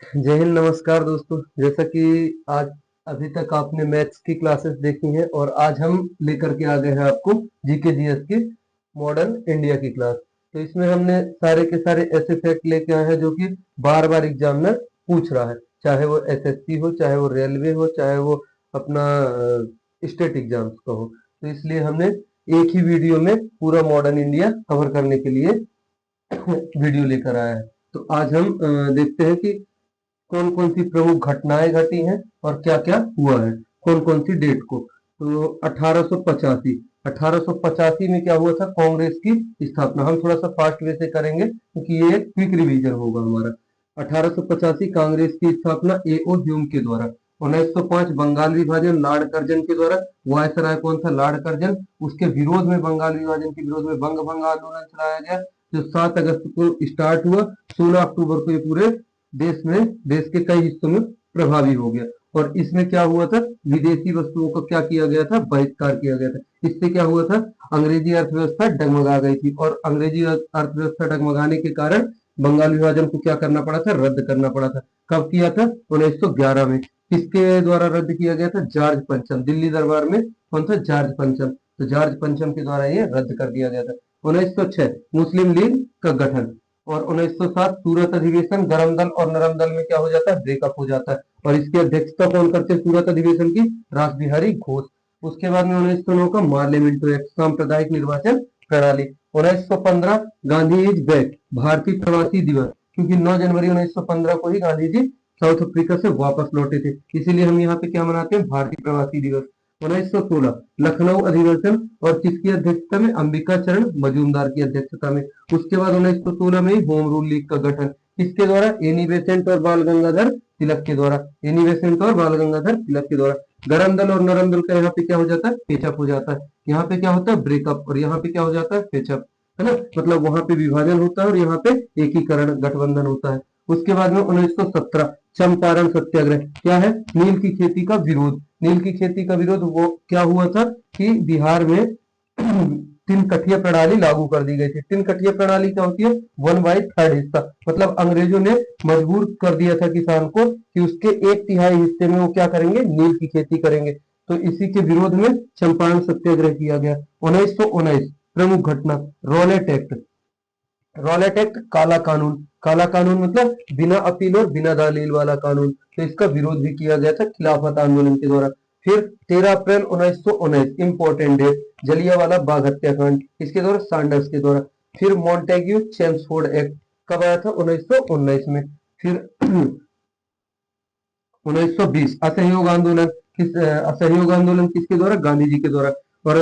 जय हिंद, नमस्कार दोस्तों। जैसा कि आज अभी तक आपने मैथ्स की क्लासेस देखी हैं और आज हम लेकर के आ गए हैं आपको जीके जीएस की मॉडर्न इंडिया की क्लास। तो इसमें हमने सारे के सारे ऐसे फैक्ट लेके आए हैं जो कि बार बार एग्जामिनर पूछ रहा है, चाहे वो एसएससी हो, चाहे वो रेलवे हो, चाहे वो अपना स्टेट एग्जाम्स का हो। तो इसलिए हमने एक ही वीडियो में पूरा मॉडर्न इंडिया कवर करने के लिए वीडियो लेकर आया है। तो आज हम देखते हैं कि कौन कौन सी प्रमुख घटनाएं घटी हैं और क्या क्या हुआ है, कौन कौन सी डेट को। तो 1885 1885 में क्या हुआ था? कांग्रेस की स्थापना। हम थोड़ा सा फास्ट वे से करेंगे क्योंकि ये क्विक रिवीजन होगा हमारा। 1885 कांग्रेस की स्थापना ए.ओ. ह्यूम के द्वारा। 1905 बंगाल विभाजन लॉर्ड कर्जन के द्वारा। वायसराय कौन था? Lord Curzon. उसके विरोध में, बंगाल विभाजन के विरोध में बंग भंग आंदोलन चलाया गया जो 7 अगस्त को स्टार्ट हुआ। 16 अक्टूबर को ये पूरे देश के कई हिस्सों में प्रभावी हो गया। और इसमें क्या हुआ था? विदेशी वस्तुओं का क्या किया गया था? बहिष्कार किया गया था। इससे क्या हुआ था? अंग्रेजी अर्थव्यवस्था डगमगा गई थी और अंग्रेजी अर्थव्यवस्था डगमगाने के कारण बंगाल विभाजन को क्या करना पड़ा था? रद्द करना पड़ा था। कब किया था? 1911 में। किसके द्वारा रद्द किया गया था? जॉर्ज पंचम। दिल्ली दरबार में कौन था? जॉर्ज पंचम। तो जॉर्ज पंचम के द्वारा ये रद्द कर दिया गया था। 1906 मुस्लिम लीग का गठन और 1907 सूरत अधिवेशन। गरम दल और नरम दल में क्या हो जाता है? ब्रेकअप हो जाता है। और इसकी अध्यक्षता कौन करते हैं सूरत अधिवेशन की? रास बिहारी घोष। उसके बाद में 1909 का मार्लियामेंटो एक्ट, सांप्रदायिक निर्वाचन प्रणाली। 1915 गांधी इज बैक, भारतीय प्रवासी दिवस, क्योंकि 9 जनवरी 1915 को ही गांधी जी साउथ अफ्रीका से वापस लौटे थे, इसीलिए हम यहाँ पे क्या मनाते हैं? भारतीय प्रवासी दिवस। 1916 लखनऊ अधिवेशन और किसकी अध्यक्षता में? अंबिका चरण मजूमदार की अध्यक्षता में। उसके बाद 1916 में होम रूल लीग का गठन। किसके द्वारा? एनी बेसेंट और बाल गंगाधर तिलक के द्वारा। एनी बेसेंट और बाल गंगाधर तिलक के द्वारा। गरम दल और नरम दल का यहाँ पे क्या हो जाता है? पेचअप हो जाता है। यहाँ पे क्या होता है? ब्रेकअप। और यहाँ पे क्या हो जाता है? पेचअप, है ना? मतलब वहां पे विभाजन होता है और यहाँ पे एकीकरण, गठबंधन होता है। उसके बाद में 1917 चंपारण सत्याग्रह। क्या है? नील की खेती का विरोध। नील की खेती का विरोध वो क्या हुआ था कि बिहार में तीन कठिया प्रणाली लागू कर दी गई थी। तीन कठिया प्रणाली क्या होती है? 1/3 हिस्सा। मतलब अंग्रेजों ने मजबूर कर दिया था किसान को कि उसके 1/3 हिस्से में वो क्या करेंगे? नील की खेती करेंगे। तो इसी के विरोध में चंपारण सत्याग्रह किया गया। 1919 प्रमुख घटना रॉलेट एक्ट। रॉलेट एक्ट काला कानून। काला कानून मतलब बिना अपील और बिना दलील वाला कानून। तो इसका विरोध भी किया गया था खिलाफत आंदोलन के द्वारा। फिर 13 अप्रैल 1919 इंपॉर्टेंट डेट, जलियांवाला बाग हत्याकांड, इसके द्वारा? सैंडर्स के द्वारा। फिर मॉन्टेग्यू चेम्सफोर्ड एक्ट कब आया था? 1919 में। फिर 1920 असहयोग आंदोलन। असहयोग आंदोलन किसके द्वारा? गांधी जी के द्वारा। और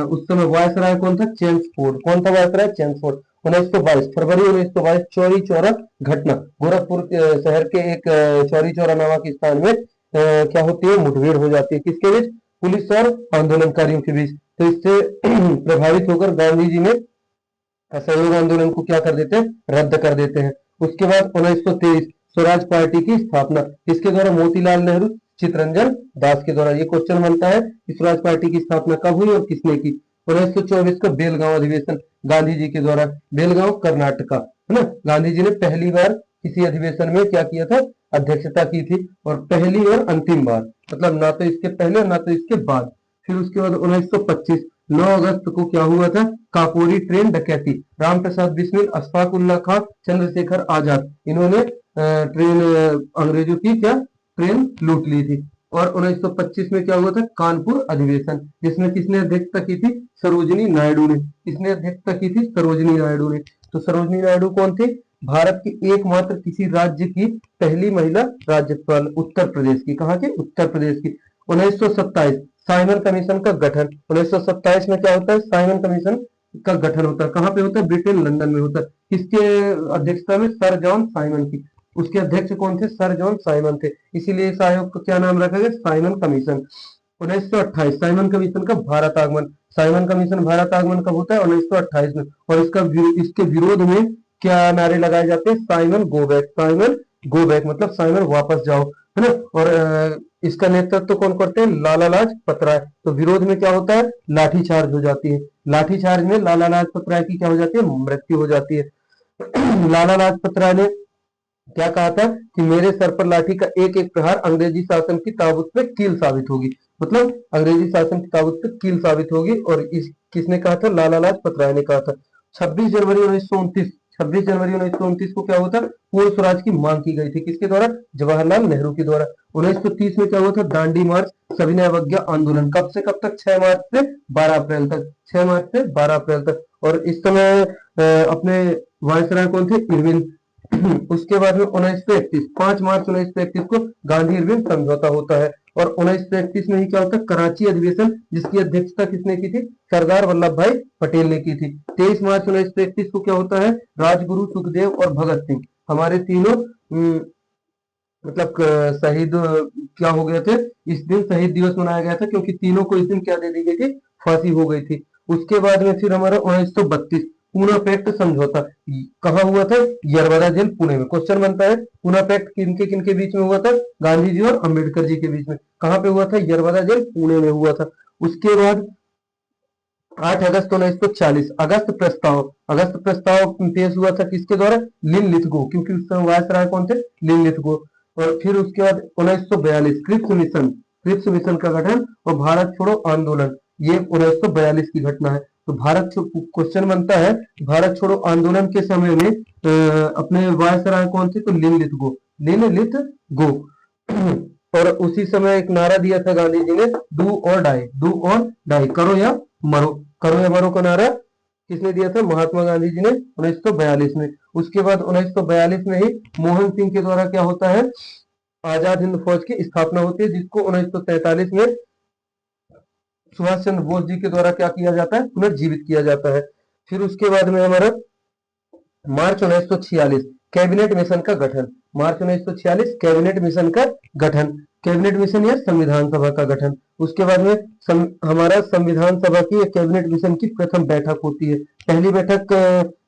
उस समय वायसराय कौन था? चेम्सफोर्ड। कौन था वायसराय? चेम्सफोर्ड। 1922 फरवरी 1922 चौरी चौरा घटना। गोरखपुर शहर के एक चौरी चौरा नामक स्थान में क्या होती है? मुठभेड़ हो जाती है। किसके बीच? पुलिस और आंदोलनकारियों के बीच। तो इससे प्रभावित होकर गांधी जी ने असहयोग आंदोलन को क्या कर देते हैं? रद्द कर देते हैं। उसके बाद 1923 स्वराज पार्टी की स्थापना। किसके द्वारा? मोतीलाल नेहरू चितरंजन दास के द्वारा। ये क्वेश्चन बनता है कि स्वराज पार्टी की स्थापना कब हुई और किसने की? 1924 का बेलगांव अधिवेशन गांधी जी के द्वारा। बेलगांव कर्नाटका, है ना? गांधी जी ने पहली बार किसी अधिवेशन में क्या किया था? अध्यक्षता की थी। और पहली और अंतिम बार, मतलब ना तो इसके पहले और ना तो इसके बाद। फिर उसके बाद 1925 9 अगस्त को क्या हुआ था? काकोरी ट्रेन डकैती। राम प्रसाद बिस्मिल, अशफाक उल्लाह खां, चंद्रशेखर आजाद, इन्होंने ट्रेन अंग्रेजों की क्या ट्रेन लूट ली थी। और 1925 में क्या हुआ था? कानपुर अधिवेशन, जिसमें किसने अध्यक्षता की थी? सरोजिनी नायडू ने। किसने अध्यक्षता की थी? सरोजिनी नायडू ने। तो सरोजिनी नायडू कौन थी? भारत की एकमात्र किसी राज्य की पहली महिला राज्यपाल, उत्तर प्रदेश की। कहाँ की? उत्तर प्रदेश की। 1927 साइमन कमीशन का गठन। 1927 में क्या होता है? साइमन कमीशन का गठन होता है। कहाँ पे होता है? ब्रिटेन लंदन में होता है। किसके अध्यक्षता में? सर जॉन साइमन की। उसके अध्यक्ष कौन थे? सर जॉन साइमन थे। इसीलिए इस आयोग का क्या नाम रखा गया? Simon commission. 1928 साइमन कमीशन का भारत आगमन। साइमन कमीशन भारत आगमन कब होता है? 1928 में। और इसके विरोध में क्या नारे लगाए जाते हैं? Simon go back. Simon go back मतलब साइमन वापस जाओ, है ना? और इसका नेतृत्व तो कौन करते हैं? लाला लाजपत राय। तो विरोध में क्या होता है? लाठीचार्ज हो जाती है। लाठीचार्ज में लाला लाजपत राय की क्या हो जाती है? मृत्यु हो जाती है। लाला लाजपत राय ने क्या कहा था कि मेरे सर पर लाठी का एक एक प्रहार अंग्रेजी शासन की ताबूत पे कील साबित होगी। मतलब अंग्रेजी शासन की ताबूत पे कील साबित होगी। और इस किसने कहा था? लाला लाजपत राय ने कहा था। 26 जनवरी 1929, 26 जनवरी 1929 को क्या हुआ था? पूर्ण स्वराज की मांग की गई थी। किसके द्वारा? जवाहरलाल नेहरू के द्वारा। 1930 में क्या हुआ था? दांडी मार्च, सविनय अवज्ञा आंदोलन। कब से कब तक? 6 मार्च से 12 अप्रैल तक। 6 मार्च से 12 अप्रैल तक। और इस समय अपने वायसराय कौन थे? इरविन। उसके बाद में 1931, 5 मार्च 1931 को गांधी इरविन समझौता होता है। और 1931 में ही क्या होता है? कराची अधिवेशन, जिसकी अध्यक्षता किसने की थी? सरदार वल्लभ भाई पटेल ने की थी। 23 मार्च 1931 को क्या होता है? राजगुरु, सुखदेव और भगत सिंह, हमारे तीनों मतलब शहीद क्या हो गए थे? इस दिन शहीद दिवस मनाया गया था, क्योंकि तीनों को इस दिन क्या दे दी गई थी? फांसी हो गई थी। उसके बाद में फिर हमारा 1932 पूना पैक्ट समझौता कहाँ हुआ था? यरवदा जेल, पुणे में। क्वेश्चन बनता है पूना पैक्ट किनके बीच में हुआ था? गांधी जी और अंबेडकर जी के बीच में। कहाँ पे हुआ था? यरवदा जेल, पुणे में हुआ था। उसके बाद 8 अगस्त 1940 अगस्त प्रस्ताव पेश हुआ था। किसके द्वारा? लिन लिथगो, क्योंकि उस समय वायसराय कौन थे? लिन लिथगो। और फिर उसके बाद 1942 क्रिप्स मिशन का गठन और भारत छोड़ो आंदोलन, ये 1942 की घटना है। तो क्वेश्चन बनता है, भारत छोड़ो आंदोलन के समय में अपने वायसराय कौन थे? तो लिन लिथगो, लिन लिथगो। और उसी समय एक नारा दिया था गांधी जी ने, डू और डाई, डू और डाई, करो या मरो। करो या मरो का नारा किसने दिया था? महात्मा गांधी जी ने 1942 में। उसके बाद 1942 में ही मोहन सिंह के द्वारा क्या होता है? आजाद हिंद फौज की स्थापना होती है, जिसको 1943 में सुभाष चंद्र बोस जी के द्वारा क्या किया जाता है? पुनर्जीवित किया जाता है। फिर उसके बाद में हमारा मार्च 1946 कैबिनेट मिशन का गठन। मार्च 1946 कैबिनेट मिशन का गठन। कैबिनेट मिशन या संविधान सभा का गठन। उसके बाद में हमारा संविधान सभा की या कैबिनेट मिशन की प्रथम बैठक होती है। पहली बैठक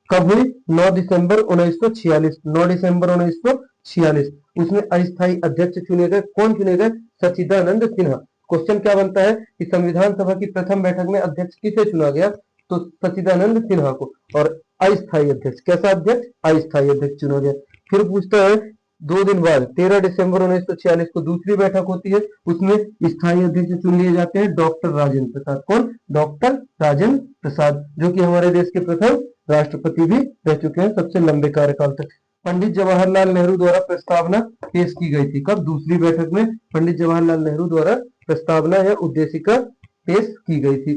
कब हुई? 9 दिसंबर 1946, 9 दिसंबर 1946। उसमें अस्थायी अध्यक्ष चुने गए। कौन चुने गए? सच्चिदानंद सिन्हा। क्वेश्चन क्या बनता है कि संविधान सभा की प्रथम बैठक में अध्यक्ष किसे चुना गया? तो सच्चिदानंद सिन्हा को। और अस्थायी अध्यक्ष, कैसा अध्यक्ष? अस्थायी अध्यक्ष चुना गया। फिर पूछता है 2 दिन बाद 13 दिसंबर 1946 को दूसरी बैठक होती है। उसमें स्थायी अध्यक्ष चुन लिए जाते हैं डॉक्टर राजेंद्र प्रसाद। कौन? डॉक्टर राजेंद्र प्रसाद, जो कि हमारे देश के प्रथम राष्ट्रपति भी रह चुके हैं सबसे लंबे कार्यकाल तक। पंडित जवाहरलाल नेहरू द्वारा प्रस्तावना पेश की गई थी। कब? दूसरी बैठक में पंडित जवाहरलाल नेहरू द्वारा प्रस्तावना या उद्देशिका पेश की गई थी।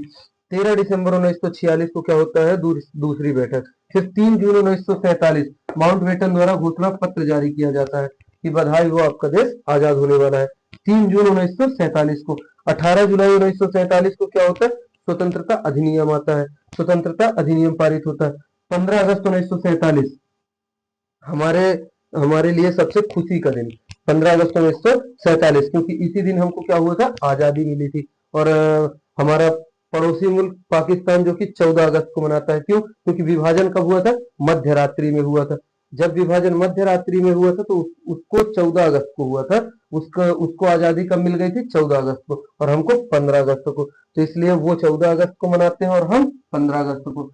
13 दिसंबर 1946 को क्या होता है? दूसरी बैठक। फिर 3 जून 1947 माउंटबेटन द्वारा घोषणा पत्र जारी किया जाता है कि बधाई हो, आपका देश आजाद होने वाला है। 3 जून 1947 को। 18 जुलाई 1947 को क्या होता है? स्वतंत्रता अधिनियम आता है। स्वतंत्रता अधिनियम पारित होता है। 15 अगस्त 1947 हमारे हमारे लिए सबसे खुशी का दिन। 15 अगस्त 1947, क्योंकि इसी दिन हमको क्या हुआ था? आजादी मिली थी। और हमारा पड़ोसी मुल्क पाकिस्तान जो कि 14 अगस्त को मनाता है। क्यों? क्योंकि विभाजन कब हुआ था? मध्य रात्रि में हुआ था। जब विभाजन मध्य रात्रि में हुआ था तो उसको 14 अगस्त को हुआ था। उसको आजादी कब मिल गई थी? 14 अगस्त को। और हमको 15 अगस्त को। तो इसलिए वो 14 अगस्त को मनाते हैं और हम 15 अगस्त को।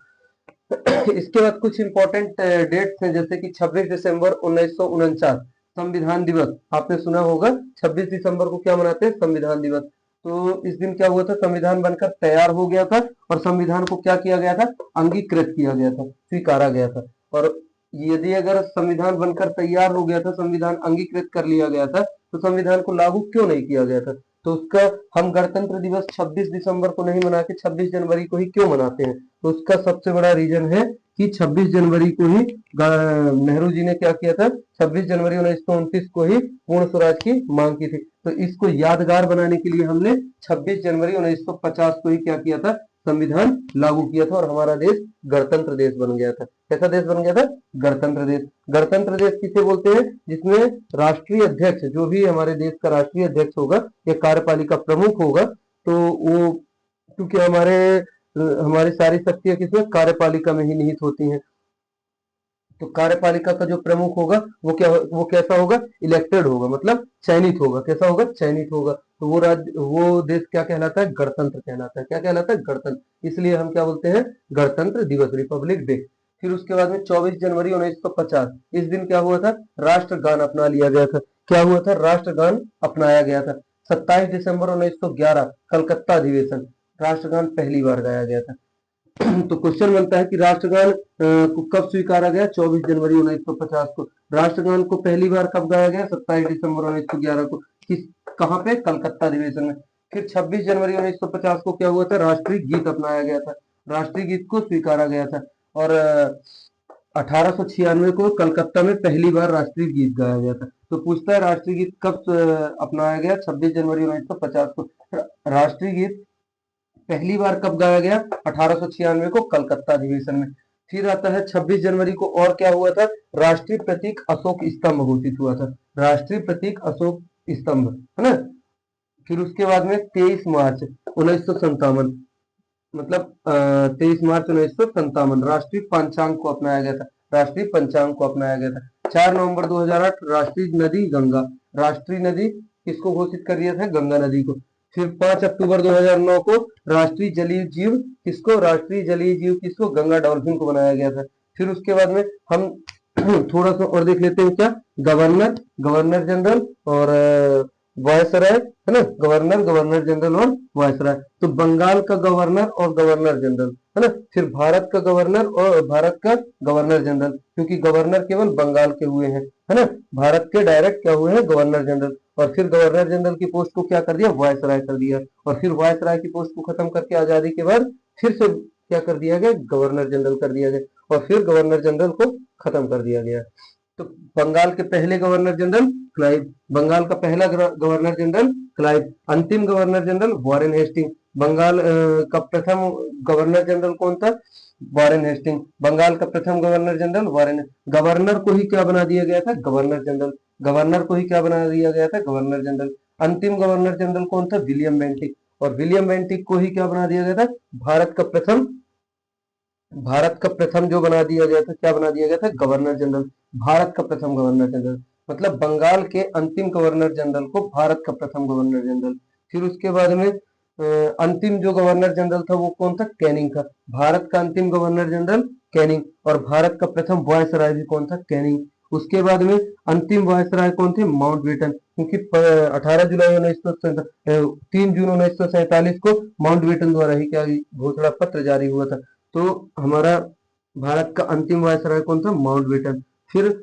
इसके बाद कुछ इंपॉर्टेंट डेट्स हैं, जैसे कि 26 दिसंबर 1949 संविधान दिवस। आपने सुना होगा 26 दिसंबर को क्या मनाते हैं? संविधान दिवस। तो इस दिन क्या हुआ था? संविधान बनकर तैयार हो गया था और संविधान को क्या किया गया था? अंगीकृत किया गया था, स्वीकारा गया था। और यदि अगर संविधान बनकर तैयार हो गया था, संविधान अंगीकृत कर लिया गया था, तो संविधान को लागू क्यों नहीं किया गया था? तो उसका हम गणतंत्र दिवस 26 दिसंबर को नहीं मना के 26 जनवरी को ही क्यों मनाते हैं? तो उसका सबसे बड़ा रीजन है कि 26 जनवरी को ही नेहरू जी ने क्या किया था? 26 जनवरी 1929 को ही पूर्ण स्वराज की मांग की थी। तो इसको यादगार बनाने के लिए हमने 26 जनवरी 1950 को ही क्या किया था? संविधान लागू किया था और हमारा देश गणतंत्र देश बन गया था। कैसा देश बन गया था? गणतंत्र देश। गणतंत्र देश किसे बोलते हैं? जिसमें राष्ट्रीय अध्यक्ष, जो भी हमारे देश का राष्ट्रीय अध्यक्ष होगा या कार्यपालिका प्रमुख होगा, तो वो, क्योंकि हमारी सारी शक्तियां किसमें? कार्यपालिका में ही निहित होती हैं। तो कार्यपालिका का जो प्रमुख होगा वो कैसा होगा? इलेक्टेड होगा, मतलब चयनित होगा। कैसा होगा? चयनित होगा। तो वो देश क्या कहलाता है? गणतंत्र कहलाता है। क्या कहलाता है? गणतंत्र। इसलिए हम क्या बोलते हैं? गणतंत्र दिवस, रिपब्लिक डे। फिर उसके बाद में 24 जनवरी 1950, इस दिन क्या हुआ था, राष्ट्रगान अपना लिया गया था। क्या हुआ था, राष्ट्रगान अपनाया गया था। 27 दिसंबर 1911 कलकत्ता अधिवेशन, राष्ट्रगान पहली बार गाया गया था। तो क्वेश्चन बनता है कि राष्ट्रगान को कब स्वीकारा गया, 24 जनवरी 1950 को। राष्ट्रगान को पहली बार कब गाया गया, 27 दिसंबर 1911 को। किस, कहाँ पे, कलकत्ता अधिवेशन में। फिर 26 जनवरी 1950 को क्या हुआ था, राष्ट्रीय गीत अपनाया गया था, राष्ट्रीय गीत को स्वीकारा गया था। और 1896 को कलकत्ता में पहली बार राष्ट्रीय गीत गाया गया था। तो पूछता है राष्ट्रीय गीत कब अपनाया गया, 26 जनवरी 1950 को। राष्ट्रीय गीत पहली बार कब गाया गया, 1896 को कलकत्ता अधिवेशन में। फिर आता है 26 जनवरी को, और क्या हुआ था, राष्ट्रीय प्रतीक अशोक स्तंभ घोषित हुआ था, राष्ट्रीय प्रतीक अशोक स्तंभ, है ना। फिर उसके बाद में 23 मार्च 1957, मतलब 23 मार्च 1957 राष्ट्रीय पंचांग को अपनाया गया था, राष्ट्रीय पंचांग को अपनाया गया था। 4 नवंबर 2008 राष्ट्रीय नदी गंगा, राष्ट्रीय नदी किसको घोषित कर दिया था, गंगा नदी को। फिर 5 अक्टूबर 2009 को राष्ट्रीय जलीय जीव किसको, राष्ट्रीय जलीय जीव किसको, गंगा डॉल्फिन को बनाया गया था। फिर उसके बाद में हम थोड़ा सा और देख लेते हैं, क्या, गवर्नर, गवर्नर जनरल और वायसराय, है ना, गवर्नर, गवर्नर जनरल और वायसराय। तो बंगाल का गवर्नर और गवर्नर जनरल, है ना। फिर भारत का गवर्नर और भारत का गवर्नर जनरल, क्योंकि गवर्नर केवल बंगाल के हुए हैं, है ना, भारत के डायरेक्ट क्या हुए हैं, गवर्नर जनरल। और फिर गवर्नर जनरल की पोस्ट को क्या कर दिया, वायसराय कर दिया। और फिर वायसराय की पोस्ट को खत्म करके आजादी के बाद फिर से क्या कर दिया गया, गवर्नर जनरल कर दिया गया। और फिर गवर्नर जनरल को खत्म कर दिया गया। तो बंगाल के पहले गवर्नर जनरल क्लाइव, बंगाल का पहला गवर्नर जनरल क्लाइव, अंतिम governor general Warren Hastings. Bengal का प्रथम गवर्नर जनरल कौन था, वॉरेन हेस्टिंग। बंगाल का प्रथम गवर्नर जनरल वॉरेन, गवर्नर को ही क्या बना दिया गया था, गवर्नर जनरल, गवर्नर को ही क्या बना दिया गया था, गवर्नर जनरल। अंतिम गवर्नर जनरल कौन था, विलियम बेंटिक। और विलियम बेंटिक को ही क्या बना दिया गया था, भारत का प्रथम, भारत का प्रथम जो बना दिया गया था, क्या बना दिया गया था, गवर्नर जनरल, भारत का प्रथम गवर्नर जनरल। मतलब बंगाल के अंतिम गवर्नर जनरल को भारत का प्रथम गवर्नर जनरल। फिर उसके बाद में अंतिम जो गवर्नर जनरल था वो कौन था, कैनिंग था। भारत का अंतिम गवर्नर जनरल कैनिंग। और भारत का प्रथम वायसराय भी कौन था, कैनिंग। उसके बाद में अंतिम वायसराय कौन थे, माउंटबेटन, क्योंकि 18 जुलाई 3 जून 1947 को माउंटबेटन द्वारा ही क्या घोषणा पत्र जारी हुआ था। तो हमारा भारत का अंतिम वायसराय कौन था, माउंटबेटन। फिर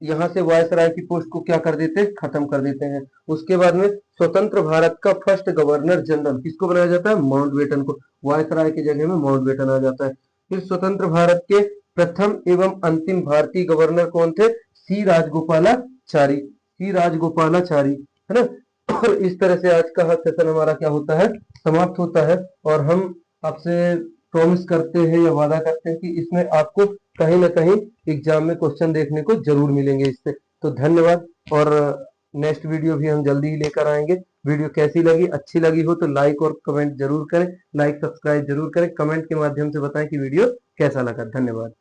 यहाँ से वायसराय की पोस्ट को क्या कर देते हैं, खत्म कर देते हैं। उसके बाद में स्वतंत्र भारत का फर्स्ट गवर्नर जनरल किसको बनाया जाता है, माउंटबेटन को, वायसराय की जगह में माउंटबेटन आ जाता है। फिर स्वतंत्र भारत के प्रथम एवं अंतिम भारतीय गवर्नर कौन थे, सी राजगोपालाचारी, सी राजगोपालाचारी, है ना। और इस तरह से आज का सेशन हमारा क्या होता है, समाप्त होता है। और हम आपसे प्रॉमिस करते हैं या वादा करते हैं कि इसमें आपको कहीं ना कहीं एग्जाम में क्वेश्चन देखने को जरूर मिलेंगे इससे। तो धन्यवाद। और नेक्स्ट वीडियो भी हम जल्दी ही लेकर आएंगे। वीडियो कैसी लगी, अच्छी लगी हो तो लाइक और कमेंट जरूर करें, लाइक सब्सक्राइब जरूर करें, कमेंट के माध्यम से बताएं कि वीडियो कैसा लगा। धन्यवाद।